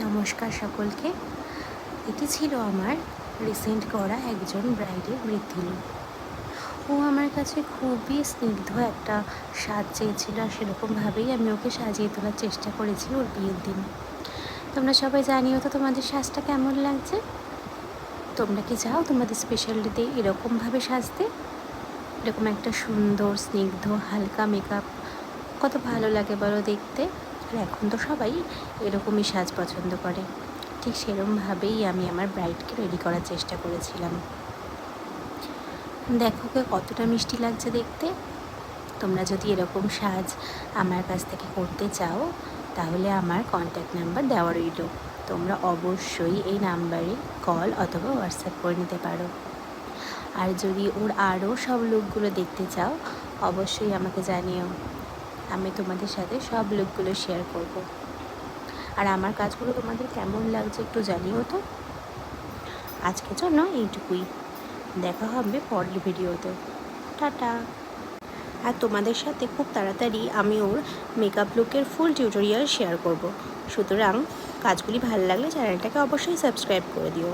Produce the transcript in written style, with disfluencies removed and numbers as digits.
নমস্কার সকলকে। এটি ছিল আমার রিসেন্ট করা একজন ব্রাইডের বৃদ্ধি লুক। ও আমার কাছে খুবই স্নিগ্ধ একটা সাজ চেয়েছিল, আর সেরকমভাবেই আমি ওকে সাজিয়ে তোলার চেষ্টা করেছি ওর বিয়ের দিন। তোমরা সবাই জানিও তো তোমাদের সাজটা কেমন লাগছে। তোমরা কি চাও তোমাদের স্পেশাল ডেতে এরকমভাবে সাজতে? এরকম একটা সুন্দর স্নিগ্ধ হালকা মেকআপ কত ভালো লাগে বলো দেখতে। আর এখন তো সবাই এরকমই সাজ পছন্দ করে। ঠিক সেরকমভাবেই আমি আমার ব্রাইডকে রেডি করার চেষ্টা করেছিলাম। দেখো কে কতটা মিষ্টি লাগছে দেখতে। তোমরা যদি এরকম সাজ আমার কাছ থেকে করতে চাও তাহলে আমার কন্ট্যাক্ট নাম্বার দেওয়া রইল। তোমরা অবশ্যই এই নাম্বারে কল অথবা হোয়াটসঅ্যাপ করে নিতে পারো। আর যদি ওর আরও সব লুকগুলো দেখতে চাও অবশ্যই আমাকে জানিও, আমি তোমাদের সাথে সব লুকগুলো শেয়ার করব। আর আমার কাজগুলো তোমাদের কেমন লাগছে একটু জানিও তো। আজকের জন্য এইটুকুই, দেখা হবে পরের ভিডিওতে। টাটা। আর তোমাদের সাথে খুব তাড়াতাড়ি আমি ওর মেকআপ লুকের ফুল টিউটোরিয়াল শেয়ার করব। সুতরাং কাজগুলি ভালো লাগলে চ্যানেলটাকে অবশ্যই সাবস্ক্রাইব করে দিও।